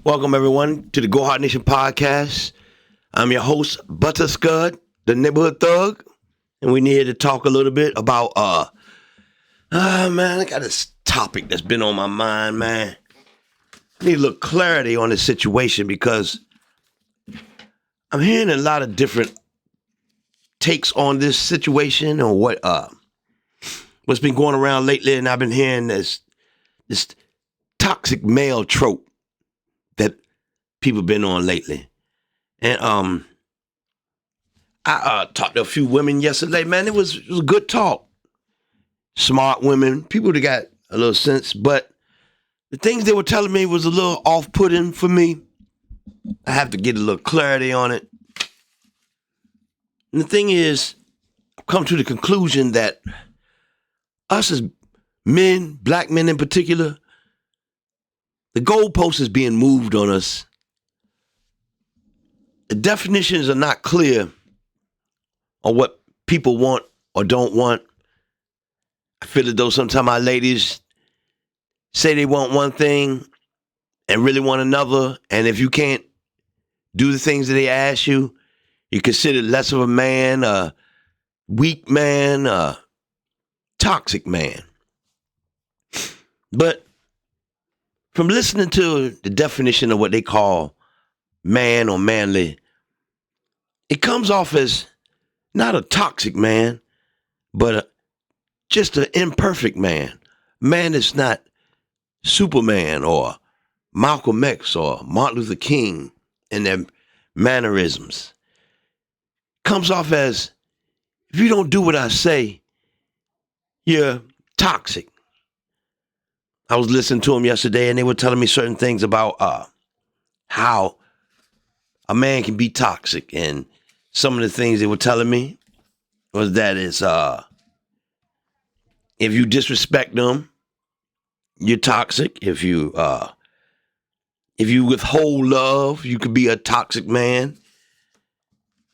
Welcome, everyone, to the Go Hard Nation podcast. I'm your host, Butterscud, the neighborhood thug, and we need to talk a little bit about, man, I got this topic that's been on my mind, man. I need a little clarity on the situation because I'm hearing a lot of different takes on this situation or what's been going around lately, and I've been hearing this toxic male trope that people been on lately. And I talked to a few women yesterday, man. It was a good talk. Smart women, people that got a little sense, but the things they were telling me was a little off-putting for me. I have to get a little clarity on it. And the thing is, I've come to the conclusion that us as men, black men in particular, the goalpost is being moved on us. The definitions are not clear on what people want or don't want. I feel as though sometimes our ladies say they want one thing and really want another, and if you can't do the things that they ask you, you're considered less of a man, a weak man, a toxic man. But from listening to the definition of what they call man or manly, it comes off as not a toxic man, but just an imperfect man. Man that's not Superman or Malcolm X or Martin Luther King in their mannerisms. Comes off as, if you don't do what I say, you're toxic. I was listening to them yesterday and they were telling me certain things about how a man can be toxic. And some of the things they were telling me was that it's, if you disrespect them, you're toxic. If you withhold love, you could be a toxic man.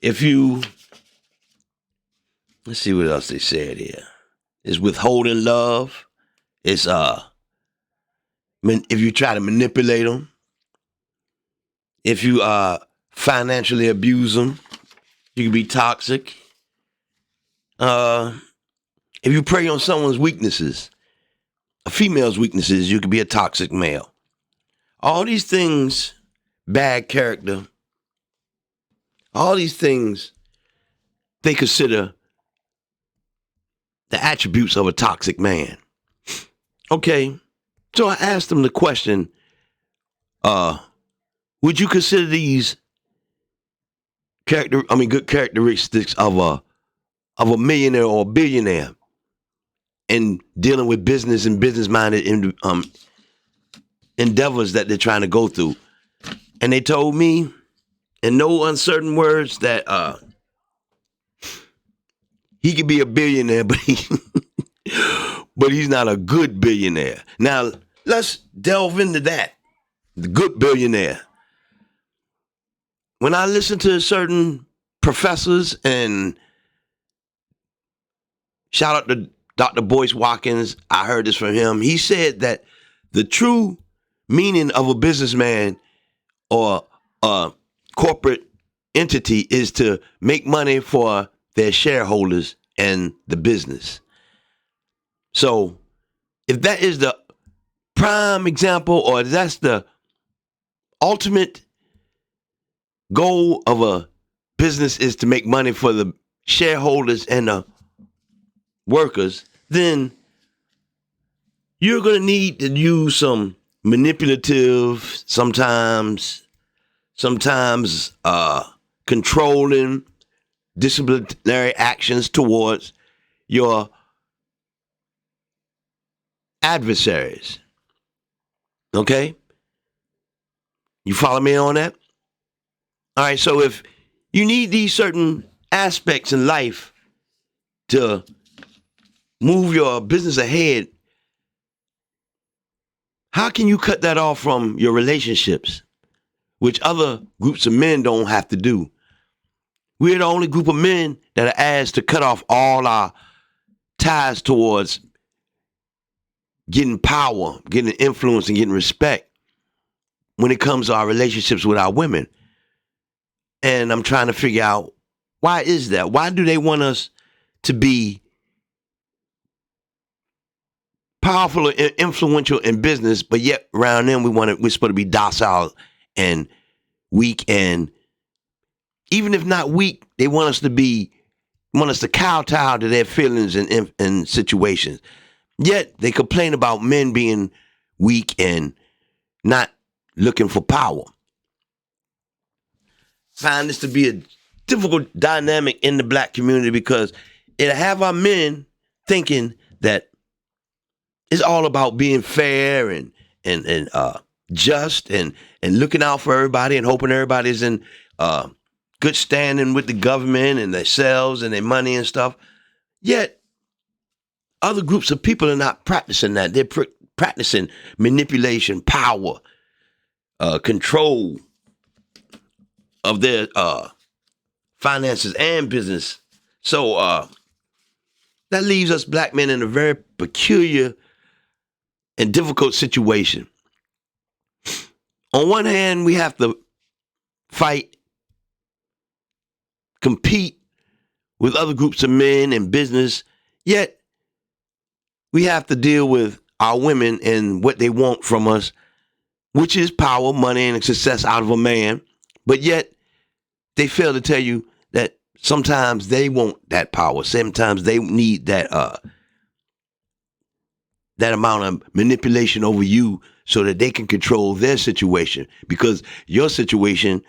If you, let's see what else they said here. It's withholding love. It's, if you try to manipulate them. If you financially abuse them, you can be toxic. If you prey on someone's weaknesses, a female's weaknesses, you could be a toxic male. All these things, bad character, all these things, they consider the attributes of a toxic man. Okay, so I asked them the question, would you consider these good characteristics of a millionaire or a billionaire in dealing with business and business-minded endeavors that they're trying to go through? And they told me in no uncertain words that he could be a billionaire, but he's not a good billionaire. Now, let's delve into that. The good billionaire. When I listen to certain professors, and shout out to Dr. Boyce Watkins, I heard this from him. He said that the true meaning of a businessman or a corporate entity is to make money for their shareholders and the business. So if that is the prime example, or that's the ultimate goal of a business is to make money for the shareholders and the workers, then you're going to need to use some manipulative, sometimes controlling, disciplinary actions towards your adversaries. Okay? You follow me on that? All right, so if you need these certain aspects in life to move your business ahead, how can you cut that off from your relationships, which other groups of men don't have to do? We're the only group of men that are asked to cut off all our ties towards getting power, getting influence, and getting respect when it comes to our relationships with our women. And I'm trying to figure out, why is that? Why do they want us to be powerful and influential in business, but yet around them we're supposed to be docile and weak, and even if not weak, they want us to kowtow to their feelings and situations. Yet they complain about men being weak and not looking for power. Find this to be a difficult dynamic in the black community, because it'll have our men thinking that it's all about being fair and just and looking out for everybody and hoping everybody's in good standing with the government and themselves and their money and stuff. Yet other groups of people are not practicing that. They're practicing manipulation, power, control of their finances and business. So that leaves us black men in a very peculiar and difficult situation. On one hand, we have to fight, compete with other groups of men in business, yet we have to deal with our women and what they want from us, which is power, money, and success out of a man. But yet they fail to tell you that sometimes they want that power. Sometimes they need that amount of manipulation over you so that they can control their situation, because your situation,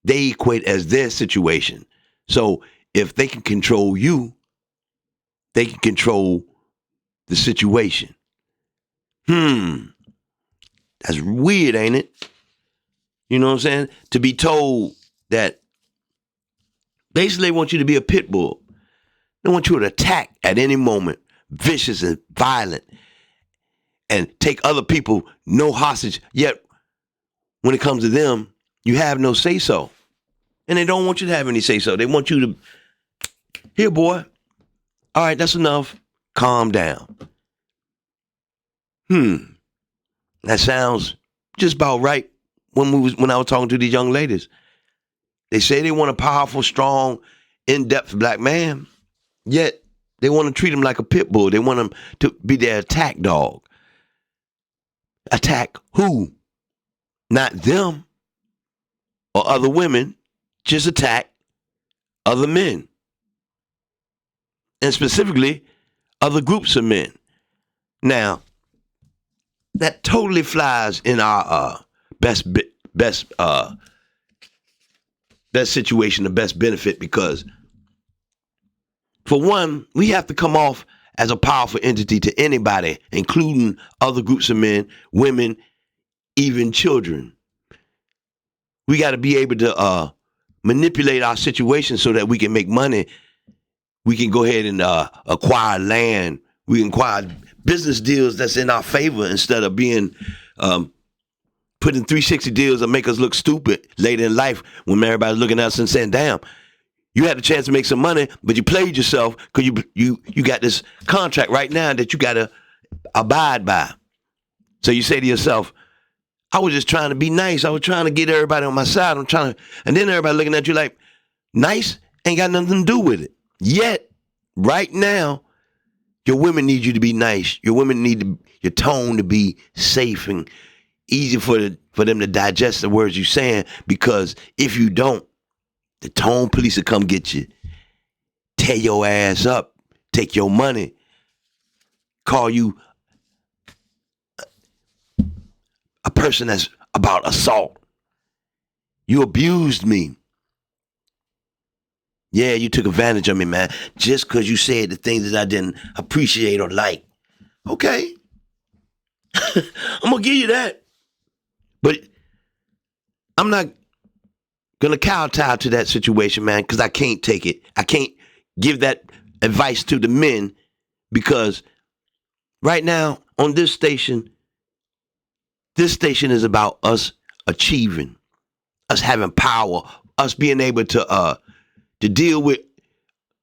they equate as their situation. So if they can control you, they can control the situation. That's weird, ain't it? You know what I'm saying? To be told that basically they want you to be a pit bull. They want you to attack at any moment, vicious and violent, and take other people no hostage. Yet when it comes to them, you have no say-so. And they don't want you to have any say-so. They want you to, here, boy. All right, that's enough. Calm down. That sounds just about right when I was talking to these young ladies. They say they want a powerful, strong, in-depth black man, yet they want to treat him like a pit bull. They want him to be their attack dog. Attack who? Not them or other women. Just attack other men. And specifically, other groups of men. Now, that totally flies in our best situation, the best benefit, because for one, we have to come off as a powerful entity to anybody, including other groups of men, women, even children. We got to be able to manipulate our situation so that we can make money. We can go ahead and acquire land. We can acquire business deals that's in our favor, instead of being putting 360 deals that make us look stupid later in life when everybody's looking at us and saying, damn, you had a chance to make some money, but you played yourself because you got this contract right now that you got to abide by. So you say to yourself, I was just trying to be nice. I was trying to get everybody on my side. And then everybody looking at you like, nice ain't got nothing to do with it. Yet, right now, your women need you to be nice. Your women need your tone to be safe and easy for them to digest the words you're saying, because if you don't, the tone police will come get you, tear your ass up, take your money, call you a person that's about assault. You abused me. Yeah, you took advantage of me, man, just because you said the things that I didn't appreciate or like. Okay. I'm going to give you that. But I'm not going to kowtow to that situation, man, because I can't take it. I can't give that advice to the men, because right now on this station is about us achieving, us having power, us being able to deal with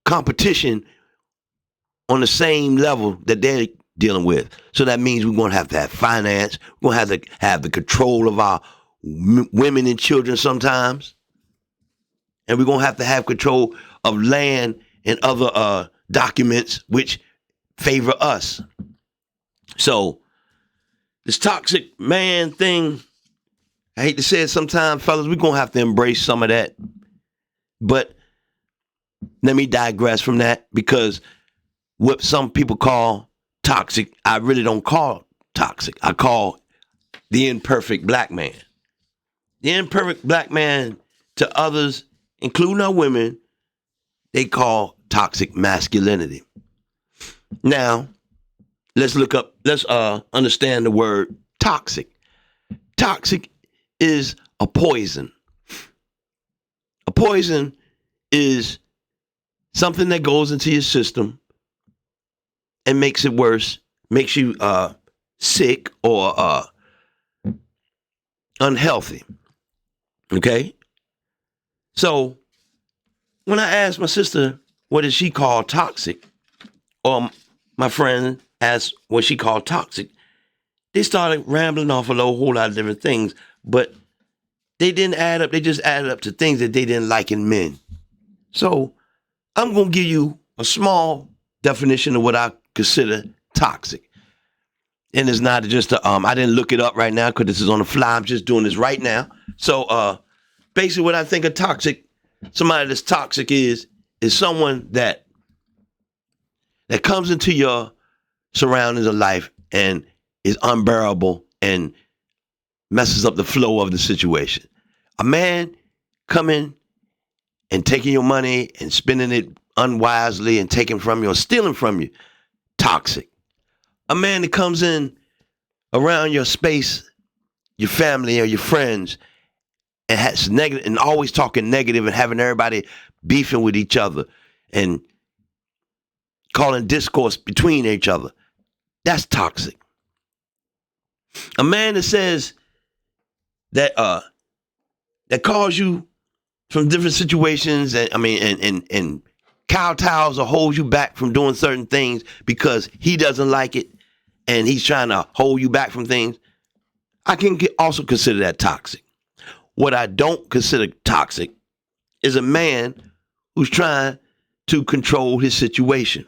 competition on the same level that they're dealing with. So that means we're going to have finance. We're going to have the control of our women and children sometimes. And we're going to have control of land and other documents which favor us. So this toxic man thing, I hate to say it sometimes, fellas, we're going to have to embrace some of that. But let me digress from that, because what some people call toxic, I really don't call toxic. I call the imperfect black man. The imperfect black man, to others, including our women, they call toxic masculinity. Now, let's understand the word toxic. Toxic is a poison. A poison is something that goes into your system and makes it worse, makes you sick or unhealthy. Okay? So when I asked my sister what does she call toxic, or my friend asked what she called toxic, they started rambling off a whole lot of different things, but they didn't add up. They just added up to things that they didn't like in men. So I'm going to give you a small definition of what I consider toxic. And it's not just I didn't look it up right now because this is on the fly. I'm just doing this right now. So basically what I think of toxic, somebody that's toxic is someone that comes into your surroundings of life and is unbearable and messes up the flow of the situation. A man coming and taking your money and spending it unwisely and taking from you or stealing from you, toxic. A man that comes in around your space, your family or your friends, and has negative and always talking negative and having everybody beefing with each other and calling discourse between each other, that's toxic. A man that says that calls you from different situations and kowtows or holds you back from doing certain things because he doesn't like it and he's trying to hold you back from things, I can also consider that toxic. What I don't consider toxic is a man who's trying to control his situation.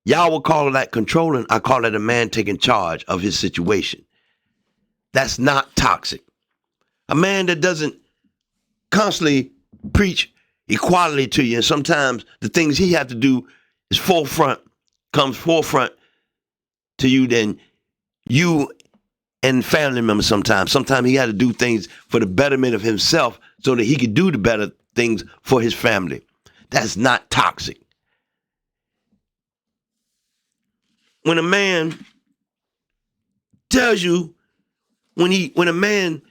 Y'all will call that controlling. I call it a man taking charge of his situation. That's not toxic. A man that doesn't constantly preach equality to you, and sometimes the things he have to do is comes forefront to you than you and family members sometimes. Sometimes he had to do things for the betterment of himself so that he could do the better things for his family. That's not toxic. When a man tells you, when a man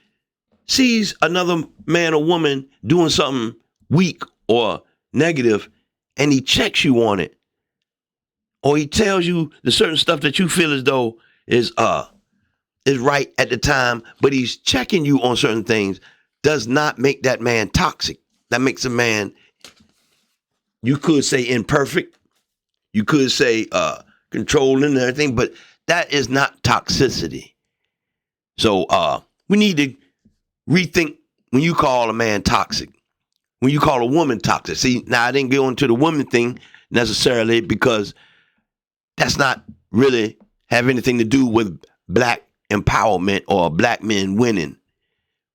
sees another man or woman doing something weak or negative and he checks you on it, or he tells you the certain stuff that you feel as though is right at the time, but he's checking you on certain things, does not make that man toxic. That makes a man, you could say imperfect, you could say controlling and everything, but that is not toxicity. So we need to rethink when you call a man toxic, when you call a woman toxic. See, now I didn't go into the woman thing necessarily because that's not really have anything to do with black empowerment or black men winning.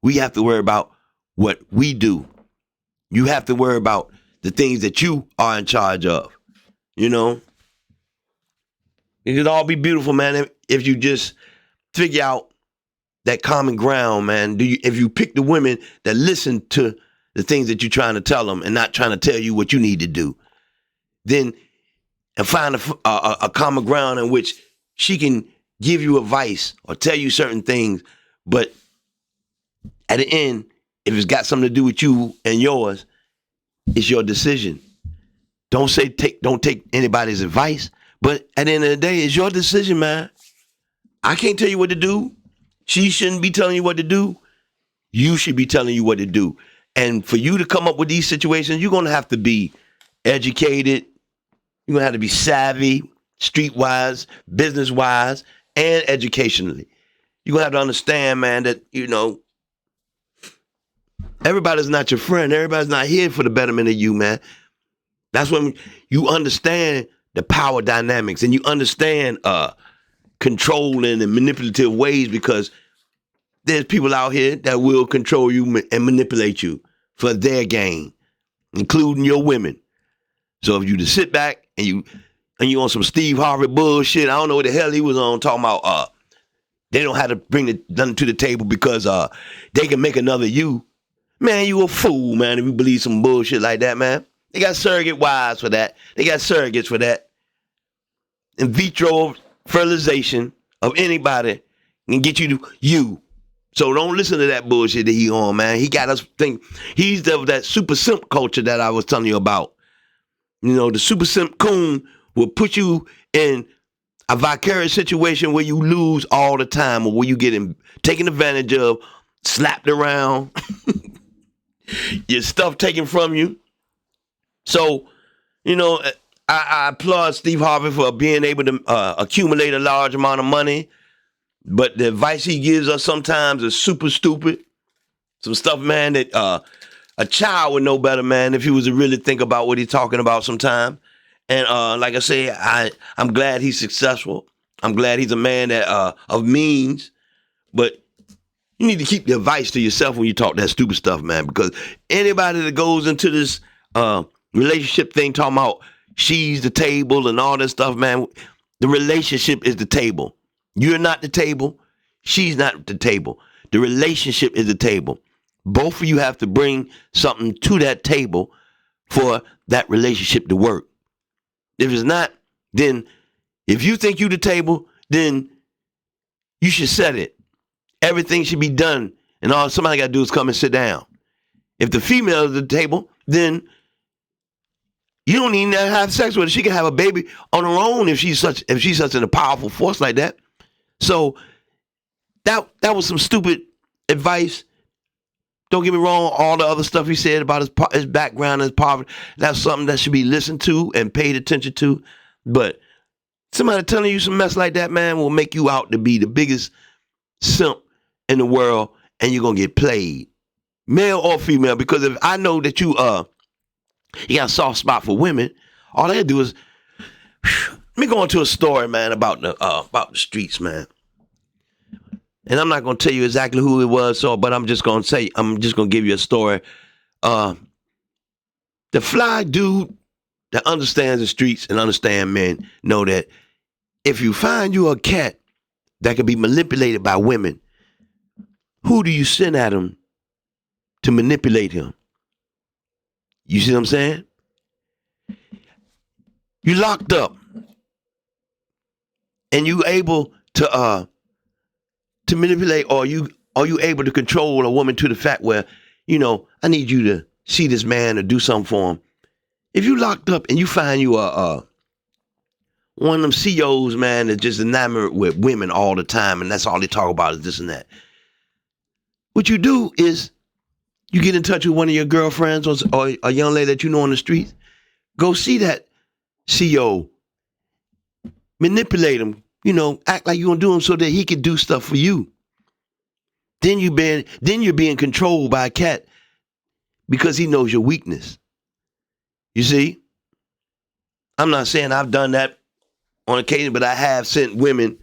We have to worry about what we do. You have to worry about the things that you are in charge of. You know? It could all be beautiful, man, if you just figure out that common ground, man. If you pick the women that listen to the things that you're trying to tell them and not trying to tell you what you need to do, then and find a common ground in which she can give you advice or tell you certain things, but at the end, if it's got something to do with you and yours, it's your decision. Don't take anybody's advice, but at the end of the day, it's your decision, man. I can't tell you what to do. She shouldn't be telling you what to do. You should be telling you what to do. And for you to come up with these situations, you're going to have to be educated. You're going to have to be savvy. streetwise, business-wise, and educationally. You're going to have to understand, man, that, everybody's not your friend. Everybody's not here for the betterment of you, man. That's when you understand the power dynamics and you understand controlling and manipulative ways, because there's people out here that will control you and manipulate you for their gain, including your women. So if you just sit back and you on some Steve Harvey bullshit, I don't know what the hell he was on talking about. They don't have to bring nothing to the table because they can make another you. Man, you a fool, man, if you believe some bullshit like that, man. They got surrogate wives for that. They got surrogates for that. In vitro fertilization of anybody can get you to you. So don't listen to that bullshit that he on, man. He got us think he's that super simp culture that I was telling you about. The super simp coon will put you in a vicarious situation where you lose all the time, or where you get taken advantage of, slapped around, your stuff taken from you. So, I applaud Steve Harvey for being able to accumulate a large amount of money. But the advice he gives us sometimes is super stupid. Some stuff, man, that a child would know better, man, if he was to really think about what he's talking about sometime. And like I say, I'm glad he's successful. I'm glad he's a man that of means. But you need to keep the advice to yourself when you talk that stupid stuff, man, because anybody that goes into this relationship thing talking about she's the table and all that stuff, man, the relationship is the table. You're not the table. She's not the table. The relationship is the table. Both of you have to bring something to that table for that relationship to work. If it's not, then if you think you the table, then you should set it. Everything should be done, and all somebody got to do is come and sit down. If the female is the table, then you don't need to have sex with her. She can have a baby on her own if she's such a powerful force like that. So that was some stupid advice. Don't get me wrong, all the other stuff he said about his background and his poverty, that's something that should be listened to and paid attention to. But somebody telling you some mess like that, man, will make you out to be the biggest simp in the world, and you're going to get played, male or female, because if I know that you got a soft spot for women, all I got to do is, let me go into a story, man, about the streets, man. And I'm not going to tell you exactly who it was, but I'm just going to give you a story. The fly dude that understands the streets and understands men know that if you find you a cat that can be manipulated by women, who do you send at him to manipulate him? You see what I'm saying? You locked up, and you able to manipulate, or you able to control a woman to the fact where, I need you to see this man or do something for him. If you locked up and you find you one of them CEOs, man, that's just enamored with women all the time, and that's all they talk about is this and that. What you do is you get in touch with one of your girlfriends or a young lady that you know on the streets. Go see that CEO. Manipulate him. Act like you're gonna do him so that he can do stuff for you. Then you're being controlled by a cat because he knows your weakness. You see? I'm not saying I've done that on occasion, but I have sent women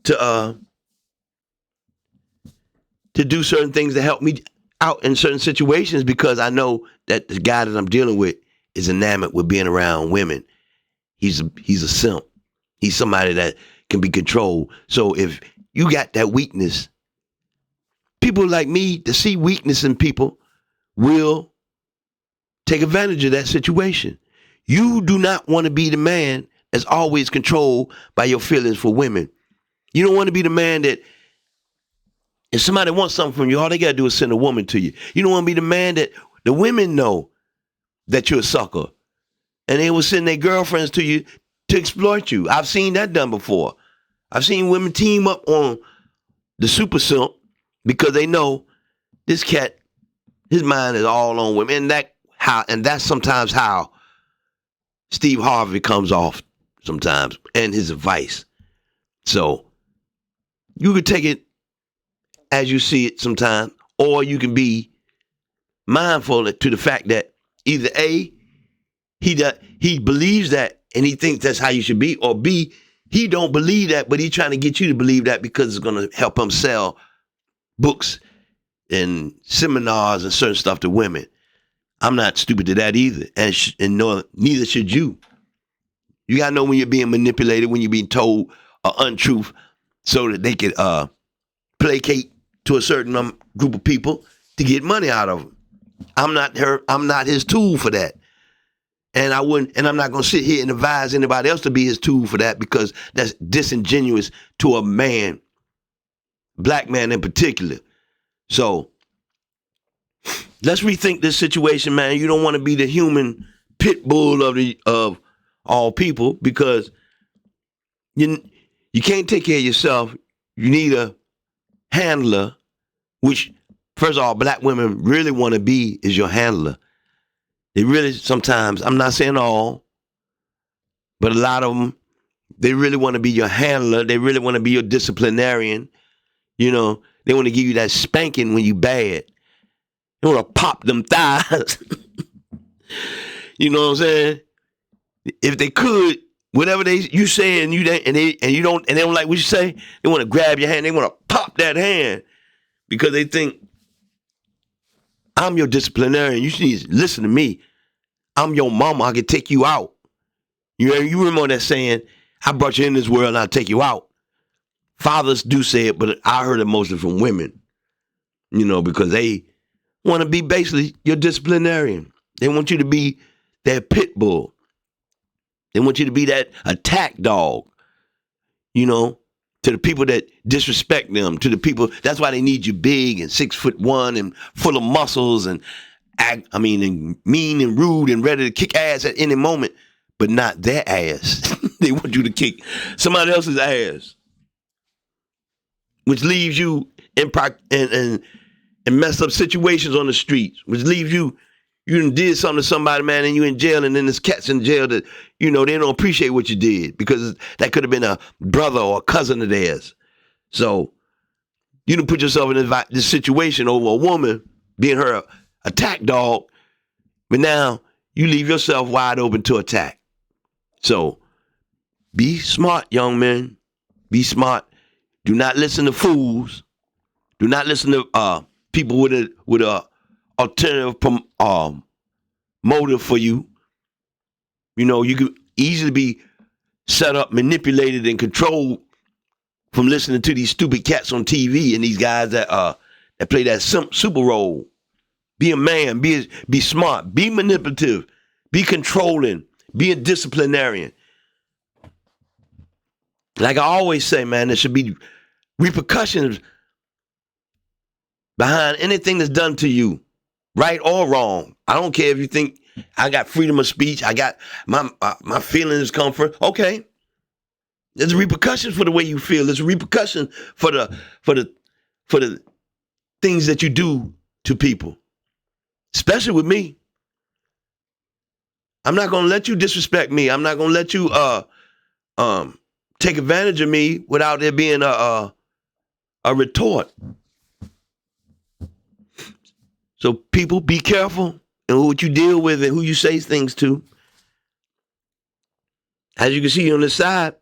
to do certain things to help me out in certain situations, because I know that the guy that I'm dealing with is enamored with being around women. He's a simp. He's somebody that can be controlled. So if you got that weakness, people like me to see weakness in people will take advantage of that situation. You do not want to be the man that's always controlled by your feelings for women. You don't want to be the man that if somebody wants something from you, all they got to do is send a woman to you. You don't want to be the man that the women know that you're a sucker, and they will send their girlfriends to you to exploit you. I've seen that done before. I've seen women team up on the super simp because they know this cat, his mind is all on women. And that's sometimes how Steve Harvey comes off sometimes and his advice. So you could take it as you see it sometimes, or you can be mindful to the fact that either A, he believes that and he thinks that's how you should be, or B, he don't believe that, but he's trying to get you to believe that because it's going to help him sell books and seminars and certain stuff to women. I'm not stupid to that either, and no, neither should you. You gotta know when you're being manipulated, when you're being told an untruth, so that they could placate to a certain group of people to get money out of them. I'm not his tool for that, and I'm not gonna sit here and advise anybody else to be his tool for that, because that's disingenuous to a man, black man in particular. So let's rethink this situation, man. You don't want to be the human pit bull of all people, because you can't take care of yourself. You need a handler, which, first of all, black women really want to be is your handler. They really, sometimes, I'm not saying all, but a lot of them, they really want to be your handler. They really want to be your disciplinarian. You know, they want to give you that spanking when you bad. They want to pop them thighs. You know what I'm saying? If they could, whatever you say and they don't like what you say, they want to grab your hand. They want to pop that hand because they think, I'm your disciplinarian. You need to listen to me. I'm your mama. I can take you out. You remember that saying, I brought you in this world and I'll take you out. Fathers do say it, but I heard it mostly from women, because they want to be basically your disciplinarian. They want you to be their pit bull. They want you to be that attack dog, to the people that disrespect them, to the people. That's why they need you big and 6'1" and full of muscles and and mean and rude and ready to kick ass at any moment, but not their ass. They want you to kick somebody else's ass, which leaves you in messed up situations on the streets, which leaves you done did something to somebody, man, and you in jail, and then there's cats in jail that, they don't appreciate what you did because that could have been a brother or a cousin of theirs. So you done put yourself in this situation over a woman being her attack dog, but now you leave yourself wide open to attack. So be smart, young men. Be smart. Do not listen to fools. Do not listen to people with a alternative motive for you. You could easily be set up, manipulated, and controlled from listening to these stupid cats on TV and these guys that play that super role. Be a man. Be smart. Be manipulative. Be controlling. Be a disciplinarian. Like I always say, man, there should be repercussions behind anything that's done to you, right or wrong. I don't care if you think I got freedom of speech. I got my feelings comfort. Okay, there's repercussions for the way you feel. There's a repercussion for the things that you do to people, especially with me. I'm not gonna let you disrespect me. I'm not gonna let you take advantage of me without there being a retort. So people, be careful in what you deal with and who you say things to. As you can see on the side,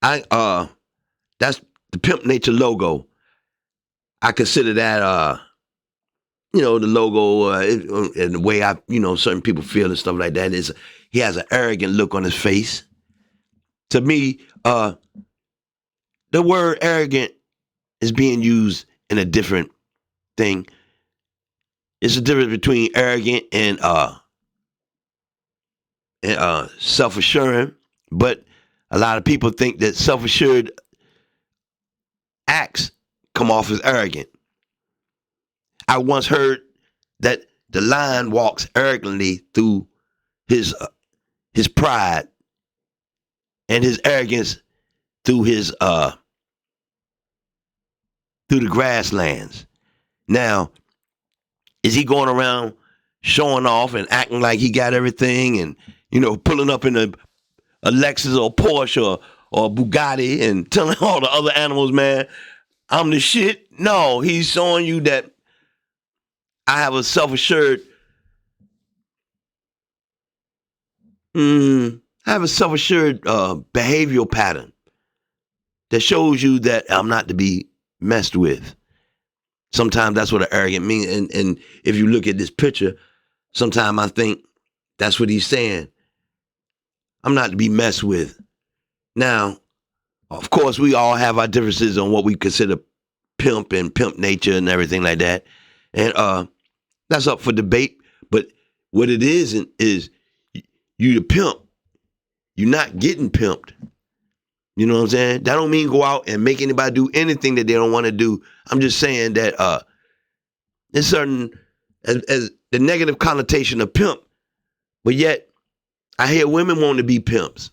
that's the Pimp Nature logo. I consider that the logo and the way certain people feel and stuff like that is he has an arrogant look on his face. To me, the word arrogant is being used in a different thing. It's a difference between arrogant and self-assuring, but a lot of people think that self-assured acts come off as arrogant. I once heard that the lion walks arrogantly through his pride and his arrogance through through the grasslands. Now, is he going around showing off and acting like he got everything and, pulling up in a Lexus or a Porsche or a Bugatti and telling all the other animals, man, I'm the shit. No, he's showing you that I have a self-assured, I have a self-assured behavioral pattern that shows you that I'm not to be messed with. Sometimes that's what an arrogant means. And if you look at this picture, sometimes I think that's what he's saying. I'm not to be messed with. Now, of course, we all have our differences on what we consider pimp and pimp nature and everything like that. And that's up for debate. But what it isn't is you the pimp. You're not getting pimped. You know what I'm saying? That don't mean go out and make anybody do anything that they don't want to do. I'm just saying that there's certain, as the negative connotation of pimp, but yet I hear women wanting to be pimps.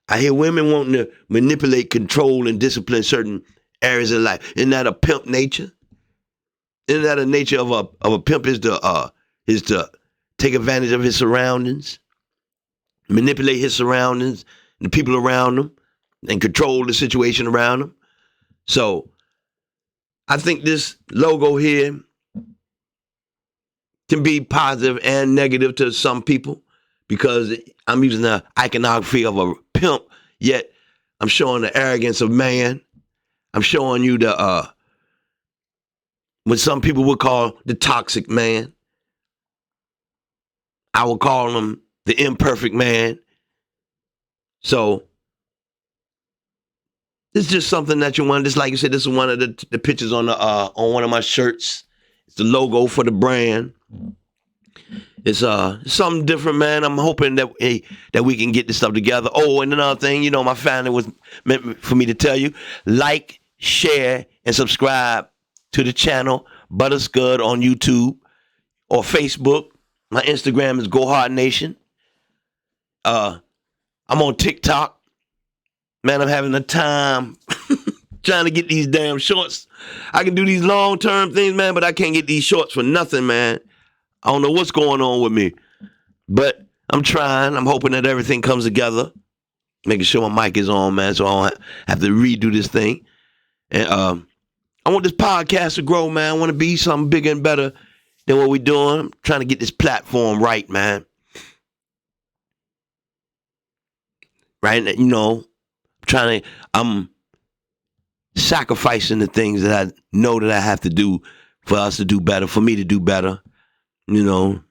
I hear women wanting to manipulate, control, and discipline certain areas of life. Isn't that a pimp nature? Isn't that a nature of a pimp is to take advantage of his surroundings, manipulate his surroundings, the people around him, and control the situation around him? So I think this logo here can be positive and negative to some people because I'm using the iconography of a pimp, yet I'm showing the arrogance of man. I'm showing you the what some people would call the toxic man. I would call him the imperfect man. So this is just something that you want. Just like you said, this is one of the pictures on one of my shirts. It's the logo for the brand. It's something different, man. I'm hoping that we can get this stuff together. Oh, and another thing, you know, my family was meant for me to tell you: like, share, and subscribe to the channel Butterscud on YouTube or Facebook. My Instagram is Go Hard Nation. I'm on TikTok. Man, I'm having a time trying to get these damn shorts. I can do these long-term things, man, but I can't get these shorts for nothing, man. I don't know what's going on with me, but I'm trying. I'm hoping that everything comes together. Making sure my mic is on, man, so I don't have to redo this thing. And I want this podcast to grow, man. I want to be something bigger and better than what we're doing. I'm trying to get this platform right, man. Right? You know, I'm sacrificing the things that I know that I have to do for us to do better, for me to do better. You know,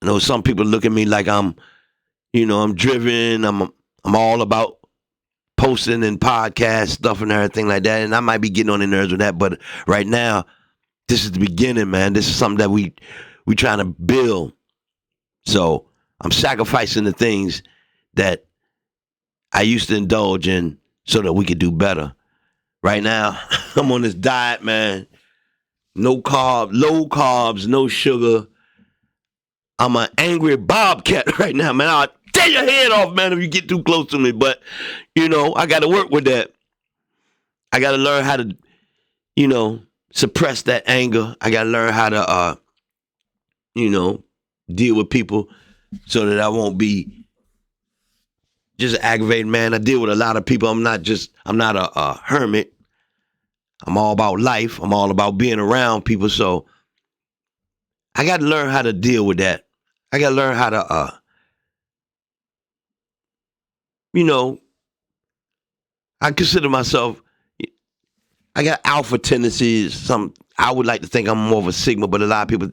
I know some people look at me like I'm driven. I'm all about posting and podcast stuff and everything like that. And I might be getting on their nerves with that. But right now, this is the beginning, man. This is something that we trying to build. So I'm sacrificing the things that I used to indulge in so that we could do better. Right now, I'm on this diet, man. No carb, low carbs, no sugar. I'm an angry bobcat right now, man. I'll tear your head off, man, if you get too close to me. But, you know, I got to work with that. I got to learn how to, suppress that anger. I got to learn how to, deal with people so that I won't be just aggravated, man. I deal with a lot of people. I'm not a hermit. I'm all about life. I'm all about being around people. So I got to learn how to deal with that. I got to learn how to, I consider myself, I got alpha tendencies. I would like to think I'm more of a sigma, but a lot of people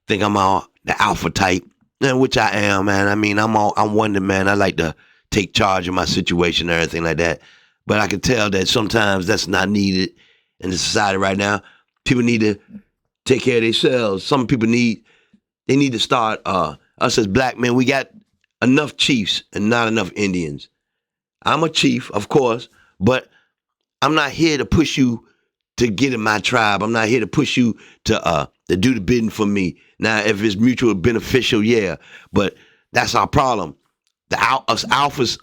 think I'm the alpha type, and which I am, man. I mean, I'm wonder, man. I like to take charge of my situation and everything like that. But I can tell that sometimes that's not needed in the society right now. People need to take care of themselves. Some people need to start, us as black men, we got enough chiefs and not enough Indians. I'm a chief, of course, but I'm not here to push you to get in my tribe. I'm not here to push you to do the bidding for me. Now, if it's mutual beneficial, yeah, but that's our problem. Us alphas,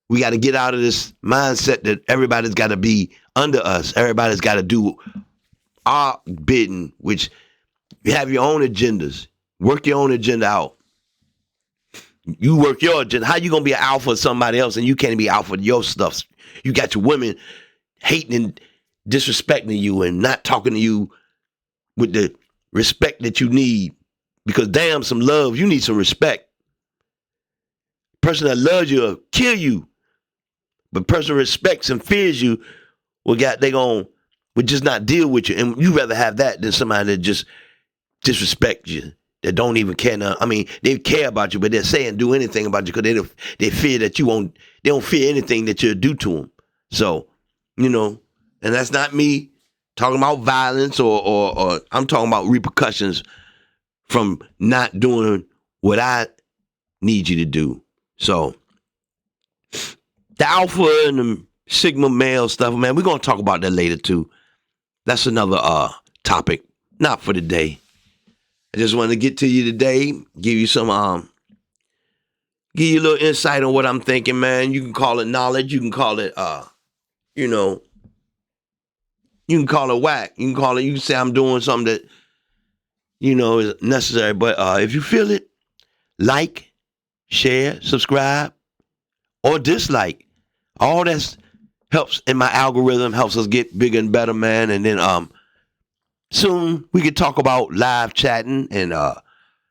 we got to get out of this mindset that everybody's got to be under us. Everybody's got to do our bidding, which you have your own agendas. Work your own agenda out. You work your agenda. How you gonna be an alpha of somebody else and you can't be alpha of your stuff? You got your women hating and disrespecting you and not talking to you with the respect that you need. Because damn, some love, you need some respect. Person that loves you will kill you. But person respects and fears you, well, would just not deal with you. And you rather have that than somebody that just disrespect you, that don't even care. I mean, they care about you, but they're saying do anything about you because they fear that you won't. They don't fear anything that you'll do to them. So, and that's not me talking about violence or I'm talking about repercussions from not doing what I need you to do. So, the alpha and the sigma male stuff, man, we're gonna talk about that later too. That's another topic, not for today. I just wanted to get to you today, give you some, give you a little insight on what I'm thinking, man. You can call it knowledge. You can call it, you can call it whack. You can say I'm doing something that, is necessary. But if you feel it, like, share, subscribe, or dislike. All that helps in my algorithm, helps us get bigger and better, man. And then soon we can talk about live chatting and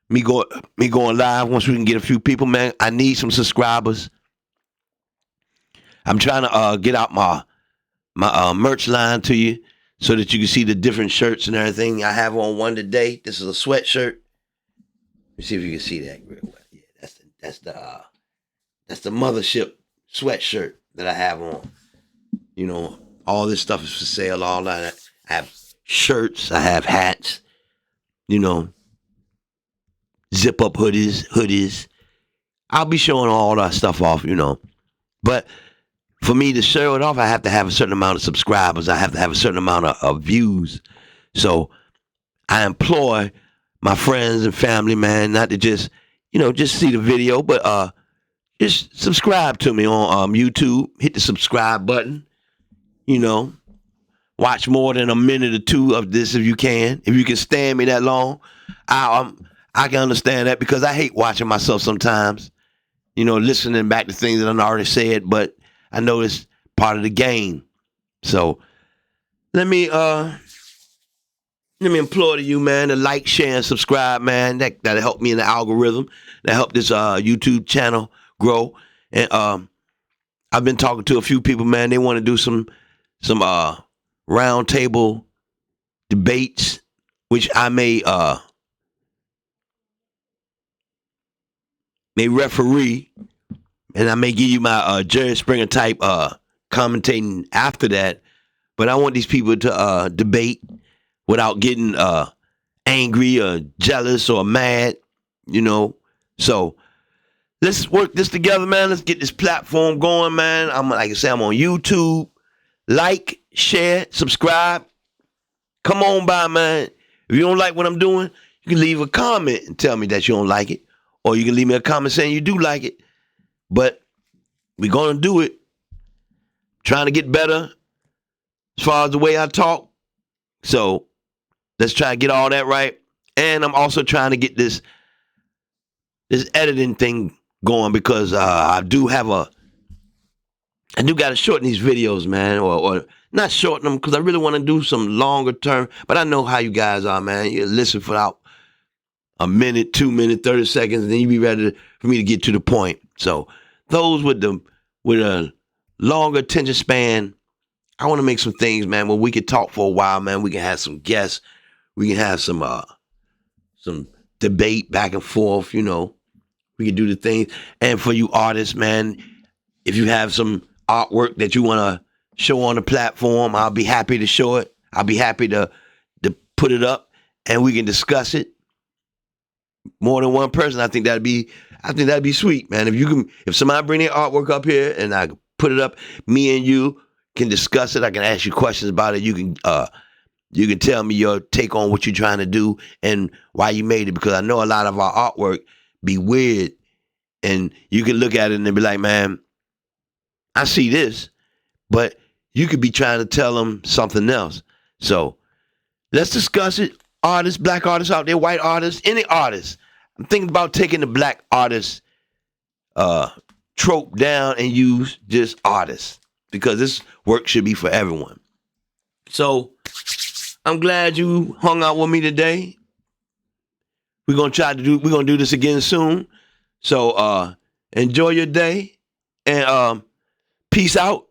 me going live once we can get a few people, man. I need some subscribers. I'm trying to get out my merch line to you so that you can see the different shirts and everything. I have on one today. This is a sweatshirt. Let me see if you can see that real well. Yeah, that's the mothership sweatshirt that I have on. All this stuff is for sale. All that. I have shirts. I have hats. Zip up hoodies. I'll be showing all that stuff off. But for me to show it off, I have to have a certain amount of subscribers. I have to have a certain amount of views. So I employ my friends and family, man, not to just see the video, but just subscribe to me on YouTube. Hit the subscribe button. Watch more than a minute or two of this if you can. If you can stand me that long, I can understand that because I hate watching myself sometimes. Listening back to things that I already said, but I know it's part of the game. So let me implore to you, man, to like, share, and subscribe, man. That'll help me in the algorithm. That help this YouTube channel grow. And I've been talking to a few people, man. They want to do some round table debates, which I may referee, and I may give you my Jerry Springer type commentating after that. But I want these people to debate without getting angry or jealous or mad, So let's work this together, man. Let's get this platform going, man. Like I say, I'm on YouTube. Like, share, subscribe. Come on by, man. If you don't like what I'm doing, you can leave a comment and tell me that you don't like it. Or you can leave me a comment saying you do like it. But we're going to do it. Trying to get better as far as the way I talk. So let's try to get all that right. And I'm also trying to get this editing thing going because I do got to shorten these videos, man, or not shorten them because I really want to do some longer term. But I know how you guys are, man. You listen for about a minute, 2 minutes, 30 seconds, and then you be ready for me to get to the point. So those with a longer attention span, I want to make some things, man, where we can talk for a while, man. We can have some guests. We can have some debate back and forth, We can do the things. And for you artists, man, if you have some artwork that you want to show on the platform, I'll be happy to show it. I'll be happy to put it up and we can discuss it. More than one person, I think that'd be sweet, man. If somebody bring their artwork up here and I put it up, me and you can discuss it. I can ask you questions about it. You can tell me your take on what you're trying to do and why you made it, because I know a lot of our artwork be weird and you can look at it and be like, man, I see this, but you could be trying to tell them something else. So let's discuss it. Artists, black artists out there, white artists, any artists. I'm thinking about taking the black artists trope down and use just artists, because this work should be for everyone. So I'm glad you hung out with me today. We're gonna do this again soon. So enjoy your day and peace out.